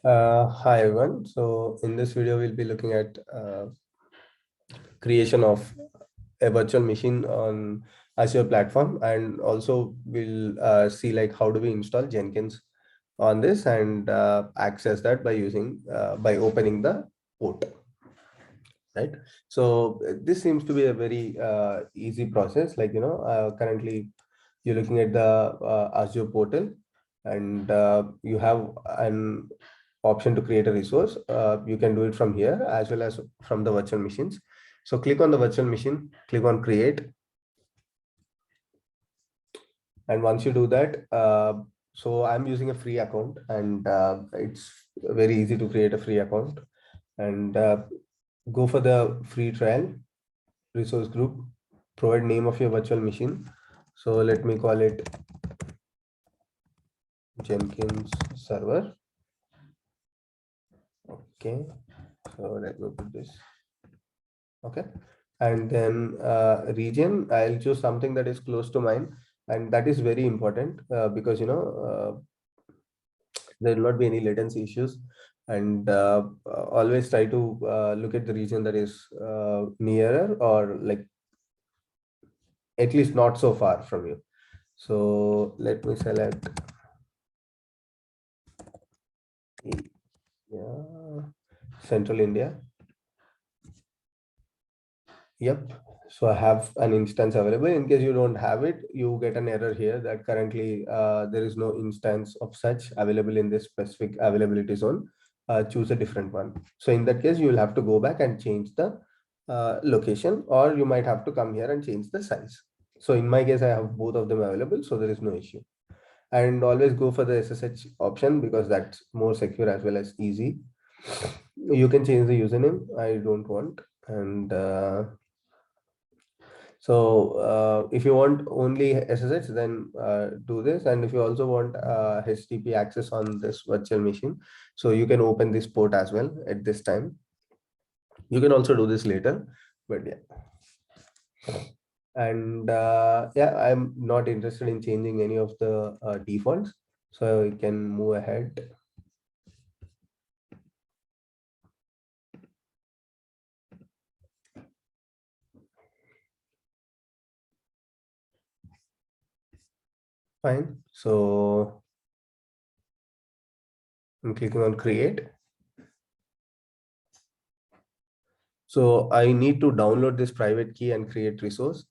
Hi everyone. So in this video, we'll be looking at creation of a virtual machine on Azure platform, and also we'll see like how do we install Jenkins on this and access that by using by opening the port, right? So this seems to be a very easy process. Like currently you're looking at the Azure portal, and you have an option to create a resource. You can do it from here as well as from the virtual machines. So click on the virtual machine, click on create. And once you do that, so I'm using a free account, and it's very easy to create a free account, and go for the free trial resource group, provide name of your virtual machine. So let me call it Jenkins server. Okay, so let me put this. Okay, and then region, I'll choose something that is close to mine, and that is very important because there will not be any latency issues, and always try to look at the region that is nearer, or like at least not so far from you. So let me select Central India. Yep. So I have an instance available. In case you don't have it, you get an error here that currently there is no instance of such available in this specific availability zone. Choose a different one. So in that case, you will have to go back and change the location, or you might have to come here and change the size. So in my case, I have both of them available, so there is no issue. And always go for the SSH option because that's more secure as well as easy. You can change the username. I don't want. And so if you want only SSH, then do this. And if you also want HTTP access on this virtual machine, so you can open this port as well at this time. You can also do this later, but yeah. And yeah, I'm not interested in changing any of the defaults, so we can move ahead. Fine. So I'm clicking on create. So I need to download this private key and create resource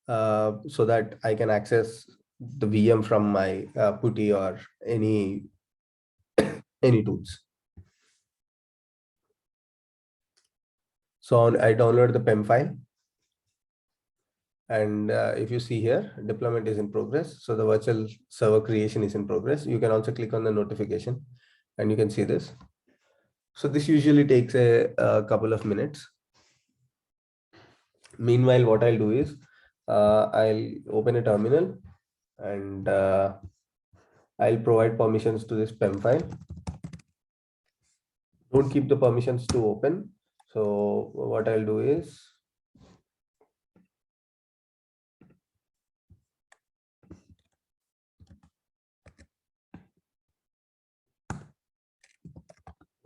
so that I can access the VM from my PuTTY or any tools. So I download the PEM file, and if you see here, deployment is in progress. So the virtual server creation is in progress. You can also click on the notification, and you can see this. So this usually takes a couple of minutes. Meanwhile, what I'll do is I'll open a terminal, and I'll provide permissions to this PEM file. Don't keep the permissions to open. So what I'll do is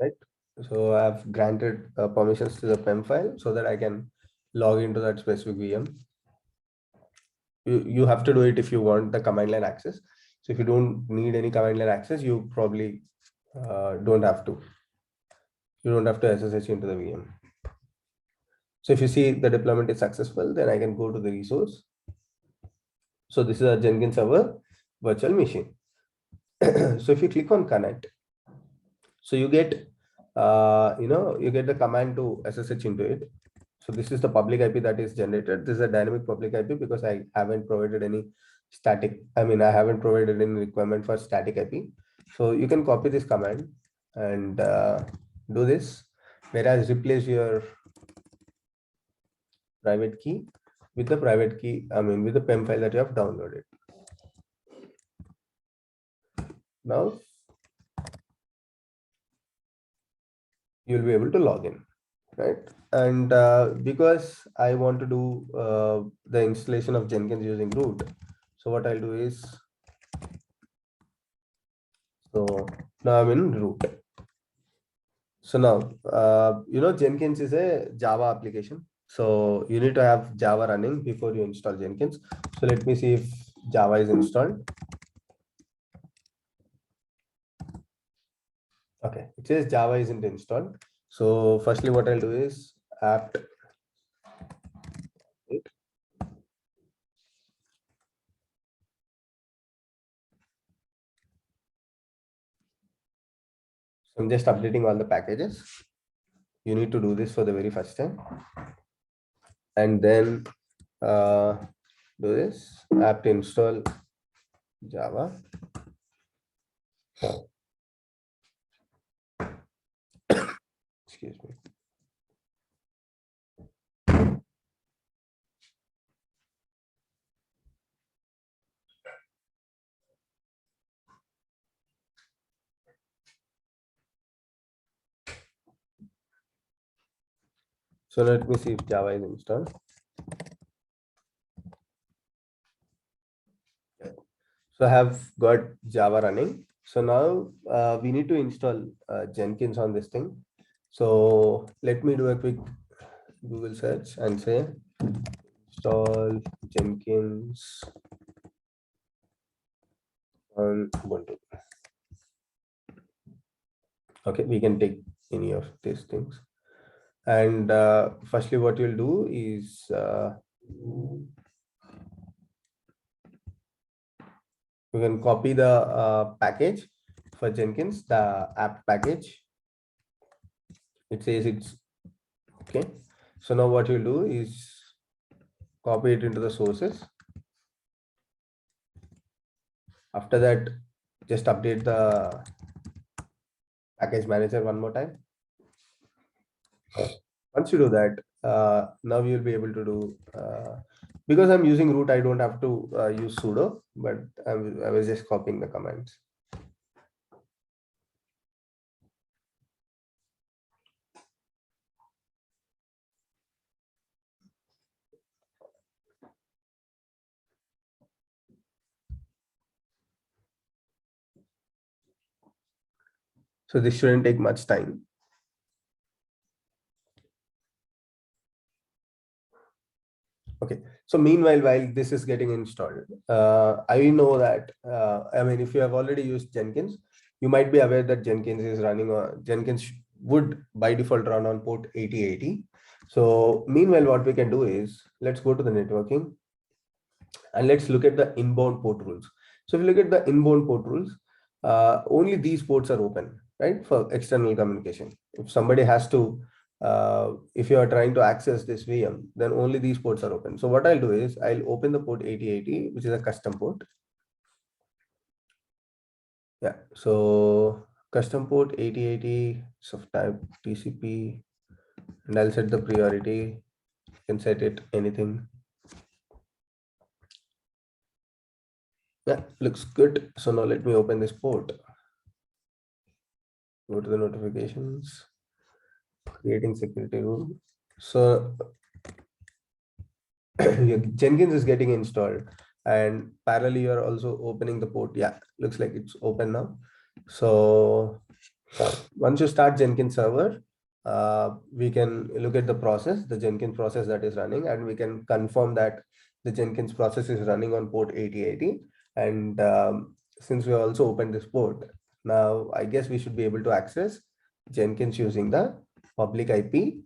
right. So I've granted permissions to the PEM file so that I can log into that specific VM. You have to do it if you want the command line access. So if you don't need any command line access, you probably don't have to. You don't have to SSH into the VM. So if you see the deployment is successful, then I can go to the resource. So this is a Jenkins server virtual machine. So if you click on connect, so you get you get the command to SSH into it. So this is the public IP that is generated. This is a dynamic public IP because I haven't provided any static. I mean, I haven't provided any requirement for static IP. So you can copy this command and do this, whereas replace your private key with the private key. I mean, with the PEM file that you have downloaded. Now you'll be able to log in, right? And because I want to do the installation of Jenkins using root, so what I'll do is, so now I'm in root. So now, Jenkins is a Java application. So you need to have Java running before you install Jenkins. So let me see if Java is installed. Okay, it says Java isn't installed. So firstly, what I'll do is apt. So I'm just updating all the packages. You need to do this for the very first time. And then do this apt install Java. Excuse me. So let me see if Java is installed. So I have got Java running. So now we need to install Jenkins on this thing. So let me do a quick Google search and say install Jenkins on Ubuntu. Okay, we can take any of these things. And firstly, what you'll do is you can copy the package for Jenkins, the app package. It says it's okay. So now what you'll do is copy it into the sources. After that, just update the package manager one more time. Once you do that, now you'll be able to do, because I'm using root, I don't have to use sudo, but I was just copying the commands. So this shouldn't take much time. Okay. So meanwhile, while this is getting installed, I know that, I mean, if you have already used Jenkins, you might be aware that Jenkins is running on Jenkins would by default run on port 8080. So meanwhile, what we can do is let's go to the networking and let's look at the inbound port rules. So if you look at the inbound port rules, only these ports are open, right, for external communication. If somebody has to, if you are trying to access this VM, then only these ports are open. So what I'll do is I'll open the port 8080, which is a custom port. Yeah, so custom port 8080 of type TCP, and I'll set the priority. You can set it anything. Yeah, looks good. So now let me open this port. Go to the notifications, creating security rule. So Jenkins is getting installed, and parallelly you are also opening the port. Yeah, looks like it's open now. So once you start Jenkins server, we can look at the process, the Jenkins process that is running, and we can confirm that the Jenkins process is running on port 8080. And since we also opened this port, now I guess we should be able to access Jenkins using the public IP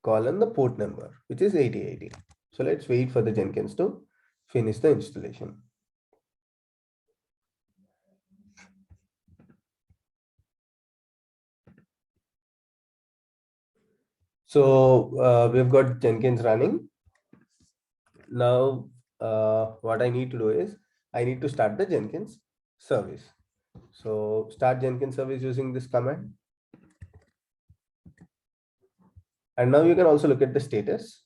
colon the port number, which is 8080. So let's wait for the Jenkins to finish the installation. So we've got Jenkins running. Now, what I need to do is I need to start the Jenkins service. So start Jenkins service using this command. And now you can also look at the status.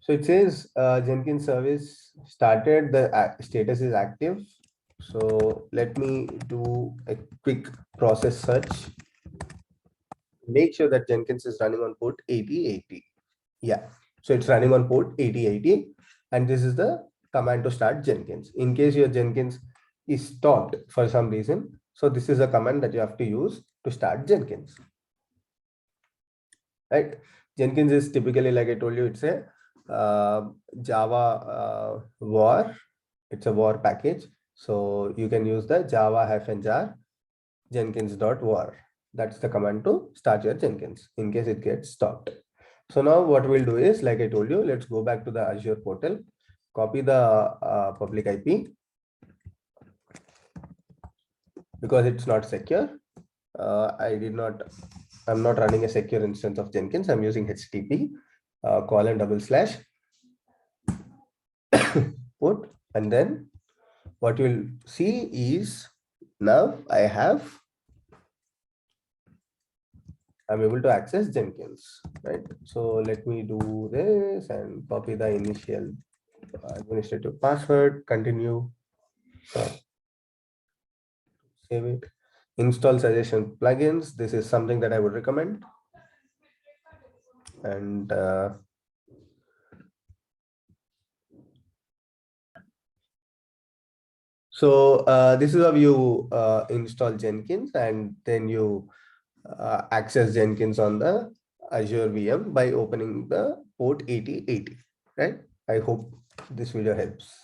So it says Jenkins service started, the status is active. So let me do a quick process search. Make sure that Jenkins is running on port 8080. Yeah, so it's running on port 8080, and this is the command to start Jenkins. In case your Jenkins is stopped for some reason. So this is a command that you have to use to start Jenkins. Right? Jenkins is typically, like I told you, it's a Java var. It's a var package. So you can use the java-jar jenkins.var. That's the command to start your Jenkins in case it gets stopped. So now what we'll do is, like I told you, let's go back to the Azure portal, copy the public IP because it's not secure. I'm not running a secure instance of Jenkins. I'm using HTTP :// put, and then what you'll see is now I'm able to access Jenkins, right? So let me do this and copy the initial administrative password, continue, save it, install suggestion plugins. This is something that I would recommend. And this is how you install Jenkins, and then you access Jenkins on the Azure VM by opening the port 8080, right? I hope this video helps.